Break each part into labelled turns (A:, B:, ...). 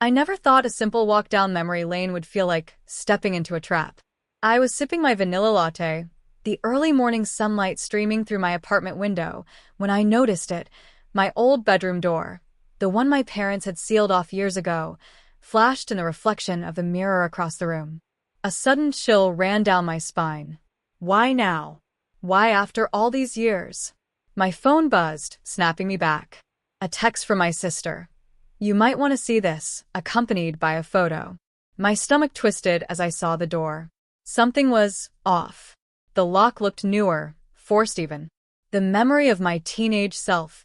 A: I never thought a simple walk down memory lane would feel like stepping into a trap. I was sipping my vanilla latte, the early morning sunlight streaming through my apartment window, when I noticed it. My old bedroom door, the one my parents had sealed off years ago, flashed in the reflection of the mirror across the room. A sudden chill ran down my spine. Why now? Why after all these years? My phone buzzed, snapping me back. A text from my sister. "You might want to see this," accompanied by a photo. My stomach twisted as I saw the door. Something was off. The lock looked newer, forced even. The memory of my teenage self,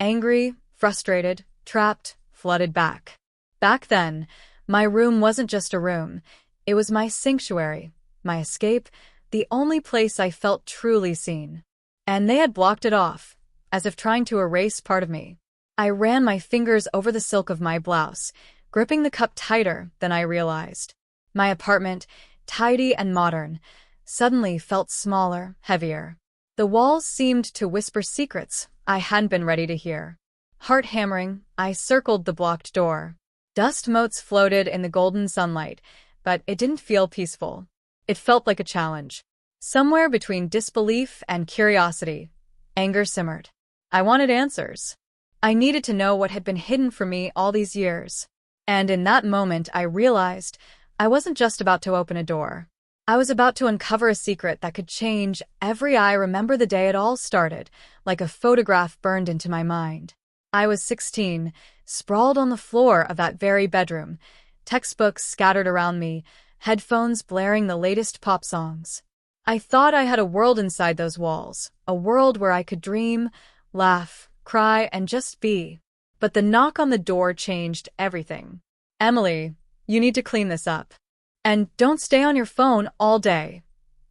A: angry, frustrated, trapped, flooded back. Back then, my room wasn't just a room. It was my sanctuary, my escape, the only place I felt truly seen. And they had blocked it off, as if trying to erase part of me. I ran my fingers over the silk of my blouse, gripping the cup tighter than I realized. My apartment, tidy and modern, suddenly felt smaller, heavier. The walls seemed to whisper secrets I hadn't been ready to hear. Heart hammering, I circled the blocked door. Dust motes floated in the golden sunlight, but it didn't feel peaceful. It felt like a challenge. Somewhere between disbelief and curiosity, anger simmered. I wanted answers. I needed to know what had been hidden from me all these years. And in that moment, I realized I wasn't just about to open a door. I was about to uncover a secret that could change every I remember the day it all started, like a photograph burned into my mind. I was 16, sprawled on the floor of that very bedroom, textbooks scattered around me, headphones blaring the latest pop songs. I thought I had a world inside those walls, a world where I could dream, laugh, cry, and just be. But the knock on the door changed everything. "Emily, you need to clean this up. And don't stay on your phone all day,"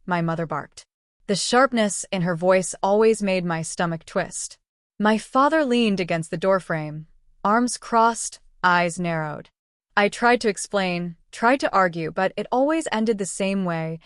A: my mother barked. The sharpness in her voice always made my stomach twist. My father leaned against the doorframe, arms crossed, eyes narrowed. I tried to explain, tried to argue, but it always ended the same way.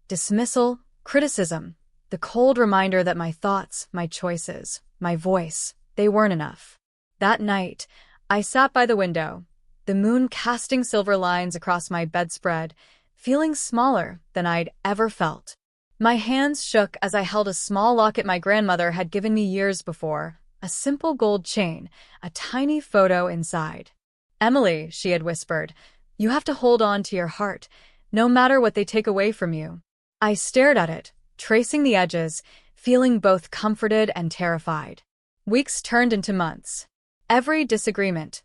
A: Dismissal, criticism, the cold reminder that my thoughts, my choices, my voice, they weren't enough. That night, I sat by the window, the moon casting silver lines across my bedspread, feeling smaller than I'd ever felt. My hands shook as I held a small locket my grandmother had given me years before, a simple gold chain, a tiny photo inside. "Emily," she had whispered, "you have to hold on to your heart, no matter what they take away from you." I stared at it, tracing the edges, feeling both comforted and terrified. Weeks turned into months. Every disagreement,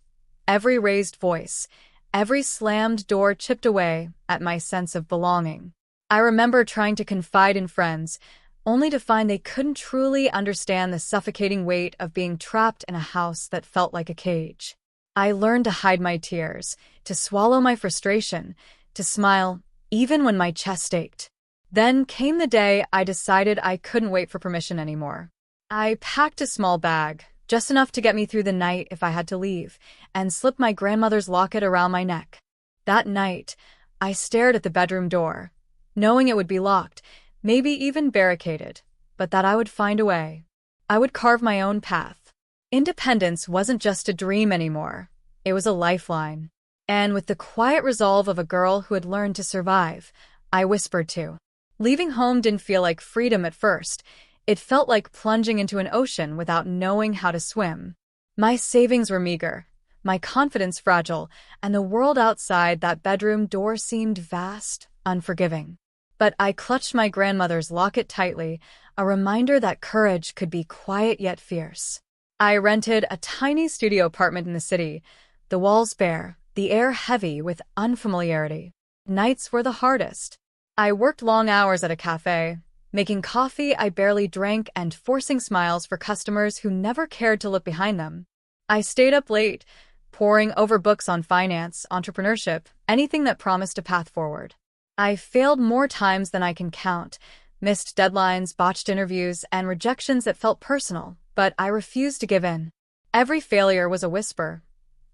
A: every raised voice, every slammed door chipped away at my sense of belonging. I remember trying to confide in friends, only to find they couldn't truly understand the suffocating weight of being trapped in a house that felt like a cage. I learned to hide my tears, to swallow my frustration, to smile, even when my chest ached. Then came the day I decided I couldn't wait for permission anymore. I packed a small bag, just enough to get me through the night if I had to leave, and slipped my grandmother's locket around my neck. That night, I stared at the bedroom door, knowing it would be locked, maybe even barricaded, but that I would find a way. I would carve my own path. Independence wasn't just a dream anymore. It was a lifeline. And with the quiet resolve of a girl who had learned to survive, I whispered to. Leaving home didn't feel like freedom at first. It felt like plunging into an ocean without knowing how to swim. My savings were meager, my confidence fragile, and the world outside that bedroom door seemed vast, unforgiving. But I clutched my grandmother's locket tightly, a reminder that courage could be quiet yet fierce. I rented a tiny studio apartment in the city, the walls bare, the air heavy with unfamiliarity. Nights were the hardest. I worked long hours at a cafe, making coffee I barely drank and forcing smiles for customers who never cared to look behind them. I stayed up late, poring over books on finance, entrepreneurship, anything that promised a path forward. I failed more times than I can count, missed deadlines, botched interviews, and rejections that felt personal, but I refused to give in. Every failure was a whisper.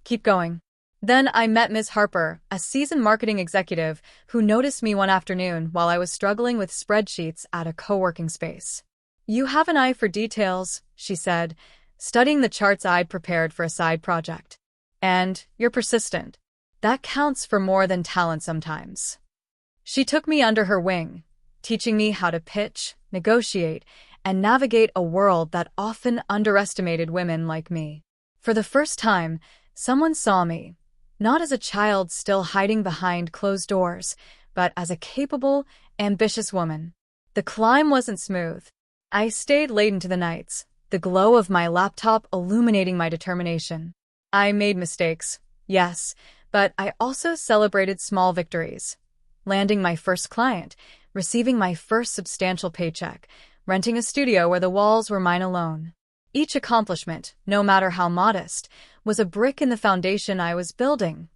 A: Keep going. Then I met Ms. Harper, a seasoned marketing executive, who noticed me one afternoon while I was struggling with spreadsheets at a co-working space. "You have an eye for details," she said, studying the charts I'd prepared for a side project. "And you're persistent." That counts for more than talent sometimes. She took me under her wing, teaching me how to pitch, negotiate, and navigate a world that often underestimated women like me. For the first time, someone saw me, not as a child still hiding behind closed doors, but as a capable, ambitious woman. The climb wasn't smooth. I stayed late into the nights, the glow of my laptop illuminating my determination. I made mistakes, yes, but I also celebrated small victories. Landing my first client, receiving my first substantial paycheck, renting a studio where the walls were mine alone. Each accomplishment, no matter how modest, was a brick in the foundation I was building,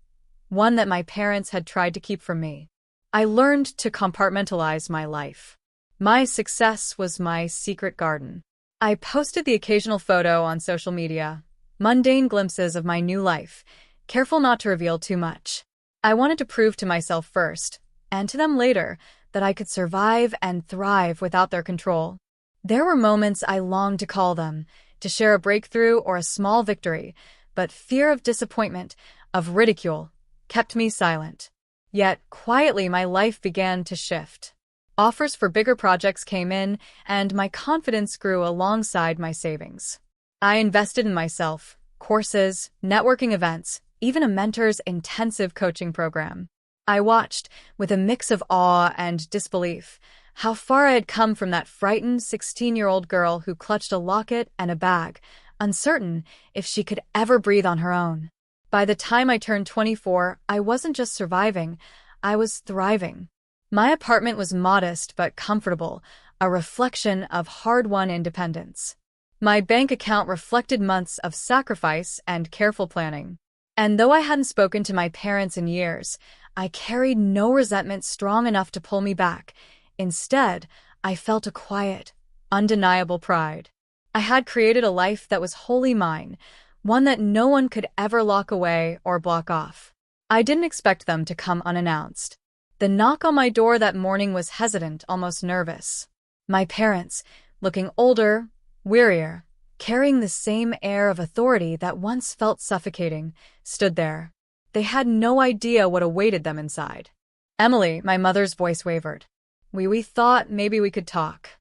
A: one that my parents had tried to keep from me. I learned to compartmentalize my life. My success was my secret garden. I posted the occasional photo on social media, mundane glimpses of my new life, careful not to reveal too much. I wanted to prove to myself first, and to them later, that I could survive and thrive without their control. There were moments I longed to call them, to share a breakthrough or a small victory, but fear of disappointment, of ridicule, kept me silent. Yet, quietly, my life began to shift. Offers for bigger projects came in, and my confidence grew alongside my savings. I invested in myself, courses, networking events, even a mentor's intensive coaching program. I watched, with a mix of awe and disbelief, how far I had come from that frightened 16-year-old girl who clutched a locket and a bag, uncertain if she could ever breathe on her own. By the time I turned 24, I wasn't just surviving, I was thriving. My apartment was modest but comfortable, a reflection of hard-won independence. My bank account reflected months of sacrifice and careful planning. And though I hadn't spoken to my parents in years, I carried no resentment strong enough to pull me back. Instead, I felt a quiet, undeniable pride. I had created a life that was wholly mine, one that no one could ever lock away or block off. I didn't expect them to come unannounced. The knock on my door that morning was hesitant, almost nervous. My parents, looking older, wearier, carrying the same air of authority that once felt suffocating, stood there. They had no idea what awaited them inside. "Emily," my mother's voice wavered. We thought maybe we could talk."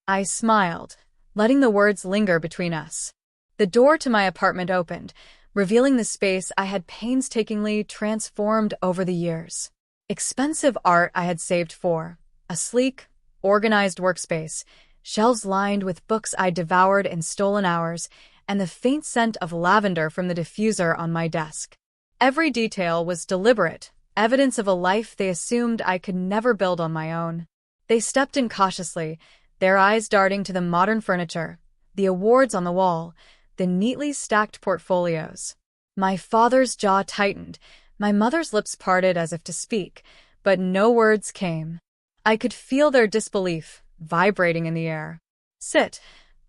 A: I smiled, letting the words linger between us. The door to my apartment opened, revealing the space I had painstakingly transformed over the years. Expensive art I had saved for, a sleek, organized workspace, shelves lined with books I devoured in stolen hours, and the faint scent of lavender from the diffuser on my desk. Every detail was deliberate, evidence of a life they assumed I could never build on my own. They stepped in cautiously, their eyes darting to the modern furniture, the awards on the wall, the neatly stacked portfolios. My father's jaw tightened, my mother's lips parted as if to speak, but no words came. I could feel their disbelief vibrating in the air. "Sit,"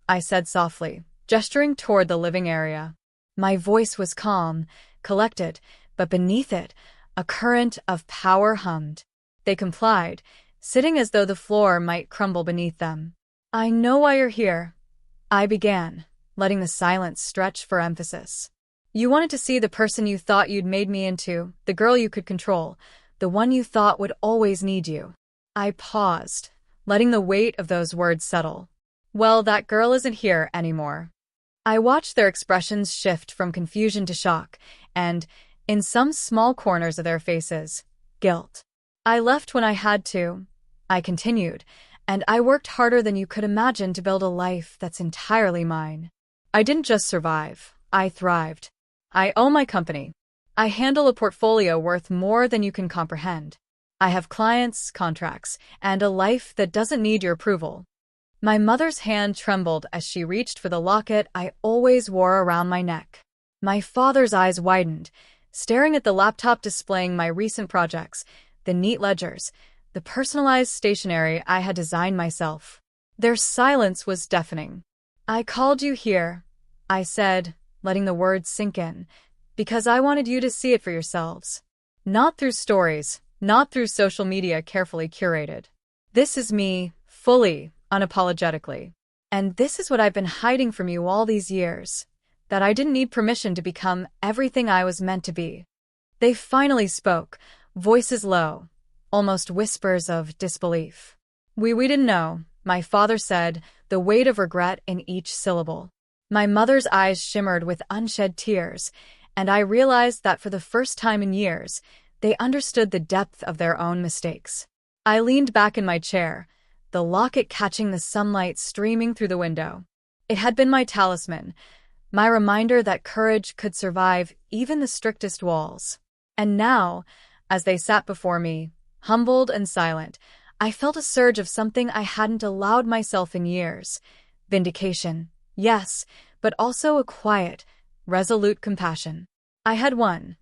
A: I said softly, gesturing toward the living area. My voice was calm, collected, but beneath it, a current of power hummed. They complied, sitting as though the floor might crumble beneath them. "I know why you're here," I began, letting the silence stretch for emphasis. "You wanted to see the person you thought you'd made me into, the girl you could control, the one you thought would always need you." I paused, letting the weight of those words settle. "Well, that girl isn't here anymore." I watched their expressions shift from confusion to shock, and, in some small corners of their faces, guilt. "I left when I had to," I continued, "and I worked harder than you could imagine to build a life that's entirely mine. I didn't just survive, I thrived. I own my company. I handle a portfolio worth more than you can comprehend. I have clients, contracts, and a life that doesn't need your approval." My mother's hand trembled as she reached for the locket I always wore around my neck. My father's eyes widened, staring at the laptop displaying my recent projects, the neat ledgers, the personalized stationery I had designed myself. Their silence was deafening. "I called you here," I said, letting the words sink in, "because I wanted you to see it for yourselves. Not through stories, not through social media carefully curated. This is me, fully, unapologetically. And this is what I've been hiding from you all these years, that I didn't need permission to become everything I was meant to be." They finally spoke, voices low, almost whispers of disbelief. We didn't know, my father said, the weight of regret in each syllable. My mother's eyes shimmered with unshed tears, and I realized that for the first time in years, they understood the depth of their own mistakes. I leaned back in my chair, the locket catching the sunlight streaming through the window. It had been my talisman, my reminder that courage could survive even the strictest walls. And now, as they sat before me, humbled and silent, I felt a surge of something I hadn't allowed myself in years. Vindication, yes, but also a quiet, resolute compassion. I had won,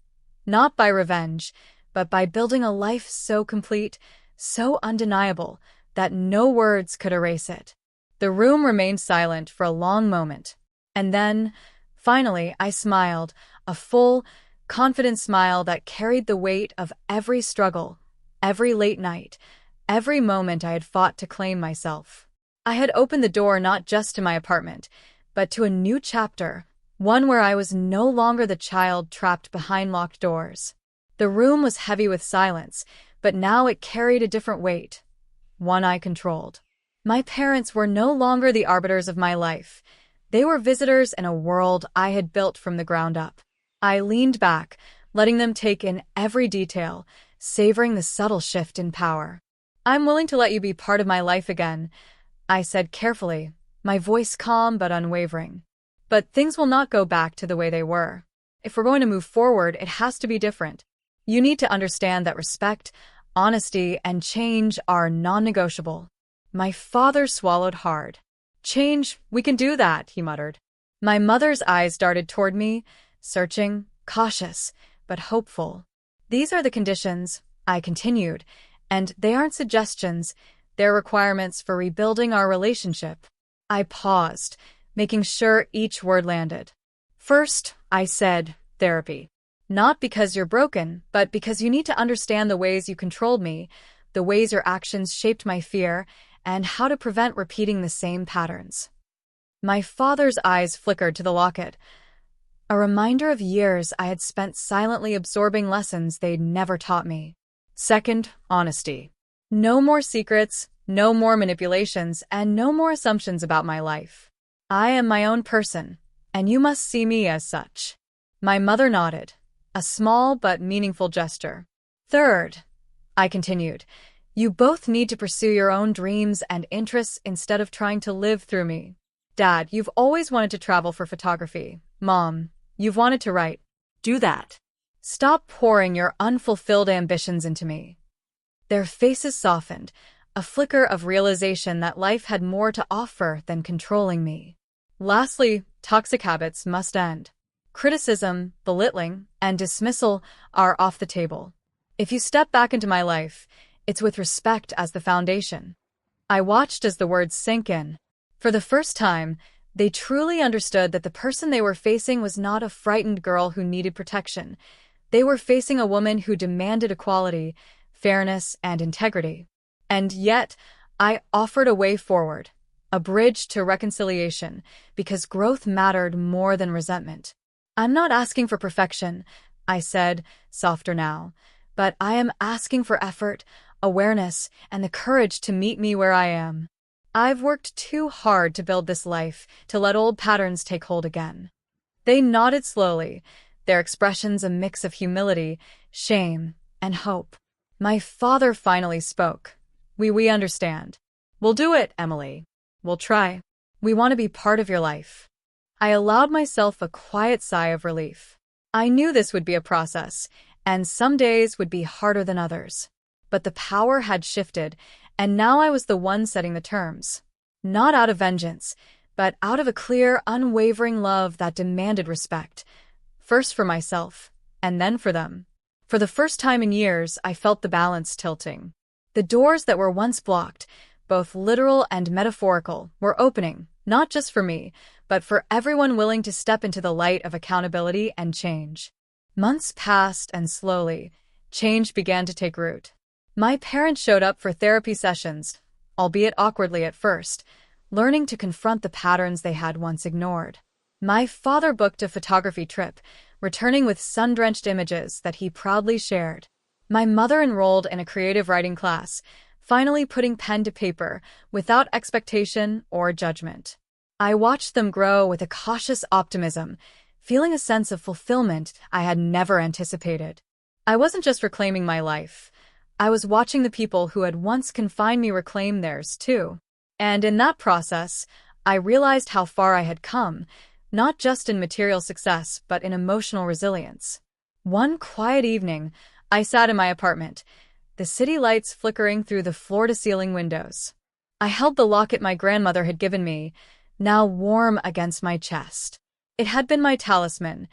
A: not by revenge, but by building a life so complete, so undeniable, that no words could erase it. The room remained silent for a long moment. And then, finally, I smiled, a full, confident smile that carried the weight of every struggle, every late night, every moment I had fought to claim myself. I had opened the door not just to my apartment, but to a new chapter, one where I was no longer the child trapped behind locked doors. The room was heavy with silence, but now it carried a different weight, one I controlled. My parents were no longer the arbiters of my life. They were visitors in a world I had built from the ground up. I leaned back, letting them take in every detail, savoring the subtle shift in power. "I'm willing to let you be part of my life again," I said carefully, my voice calm but unwavering. "But things will not go back to the way they were. If we're going to move forward, it has to be different. You need to understand that respect, honesty, and change are non-negotiable." My father swallowed hard. "Change, we can do that," he muttered. My mother's eyes darted toward me, searching, cautious, but hopeful. "These are the conditions," I continued, "and they aren't suggestions, they're requirements for rebuilding our relationship." I paused, making sure each word landed. "First," I said, "therapy. Not because you're broken, but because you need to understand the ways you controlled me, the ways your actions shaped my fear, and how to prevent repeating the same patterns." My father's eyes flickered to the locket, a reminder of years I had spent silently absorbing lessons they'd never taught me. "Second, honesty. No more secrets, no more manipulations, and no more assumptions about my life. I am my own person, and you must see me as such." My mother nodded, a small but meaningful gesture. "Third," I continued, "you both need to pursue your own dreams and interests instead of trying to live through me. Dad, you've always wanted to travel for photography. Mom, you've wanted to write. Do that. Stop pouring your unfulfilled ambitions into me." Their faces softened, a flicker of realization that life had more to offer than controlling me. "Lastly, toxic habits must end. Criticism, belittling, and dismissal are off the table. If you step back into my life, it's with respect as the foundation." I watched as the words sank in. For the first time, they truly understood that the person they were facing was not a frightened girl who needed protection. They were facing a woman who demanded equality, fairness, and integrity. And yet, I offered a way forward, a bridge to reconciliation, because growth mattered more than resentment. "I'm not asking for perfection," I said, softer now, "but I am asking for effort, awareness, and the courage to meet me where I am. I've worked too hard to build this life, to let old patterns take hold again." They nodded slowly, their expressions a mix of humility, shame, and hope. My father finally spoke. We understand. We'll do it, Emily. We'll try. We want to be part of your life." I allowed myself a quiet sigh of relief. I knew this would be a process, and some days would be harder than others. But the power had shifted, and now I was the one setting the terms. Not out of vengeance, but out of a clear, unwavering love that demanded respect. First for myself, and then for them. For the first time in years, I felt the balance tilting. The doors that were once blocked, both literal and metaphorical, were opening, not just for me, but for everyone willing to step into the light of accountability and change. Months passed, and slowly, change began to take root. My parents showed up for therapy sessions, albeit awkwardly at first, learning to confront the patterns they had once ignored. My father booked a photography trip, returning with sun-drenched images that he proudly shared. My mother enrolled in a creative writing class, finally putting pen to paper without expectation or judgment. I watched them grow with a cautious optimism, feeling a sense of fulfillment I had never anticipated. I wasn't just reclaiming my life. I was watching the people who had once confined me reclaim theirs, too. And in that process, I realized how far I had come, not just in material success, but in emotional resilience. One quiet evening, I sat in my apartment, the city lights flickering through the floor-to-ceiling windows. I held the locket my grandmother had given me, now warm against my chest. It had been my talisman,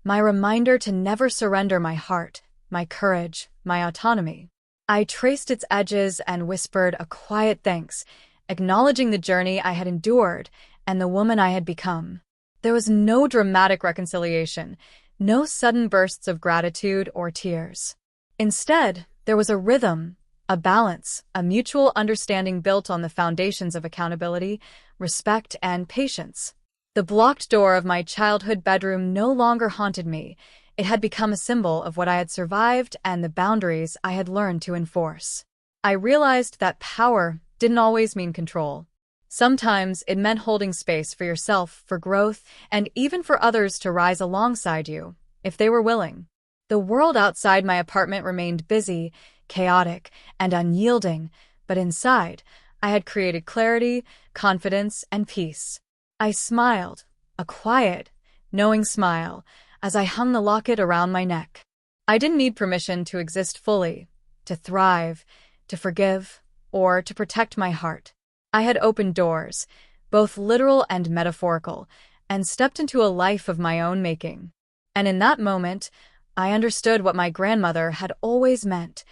A: my reminder to never surrender my heart, my courage, my autonomy. I traced its edges and whispered a quiet thanks, acknowledging the journey I had endured and the woman I had become. There was no dramatic reconciliation, no sudden bursts of gratitude or tears. Instead, there was a rhythm, a balance, a mutual understanding built on the foundations of accountability, respect, and patience. The blocked door of my childhood bedroom no longer haunted me. It had become a symbol of what I had survived and the boundaries I had learned to enforce. I realized that power didn't always mean control. Sometimes it meant holding space for yourself, for growth, and even for others to rise alongside you, if they were willing. The world outside my apartment remained busy, chaotic, and unyielding, but inside, I had created clarity, confidence, and peace. I smiled, a quiet, knowing smile, as I hung the locket around my neck. I didn't need permission to exist fully, to thrive, to forgive, or to protect my heart. I had opened doors, both literal and metaphorical, and stepped into a life of my own making. And in that moment, I understood what my grandmother had always meant.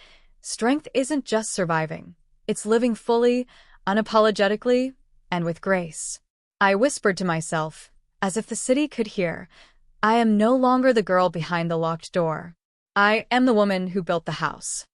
A: Strength isn't just surviving. It's living fully, unapologetically, and with grace. I whispered to myself, as if the city could hear, I am no longer the girl behind the locked door. I am the woman who built the house.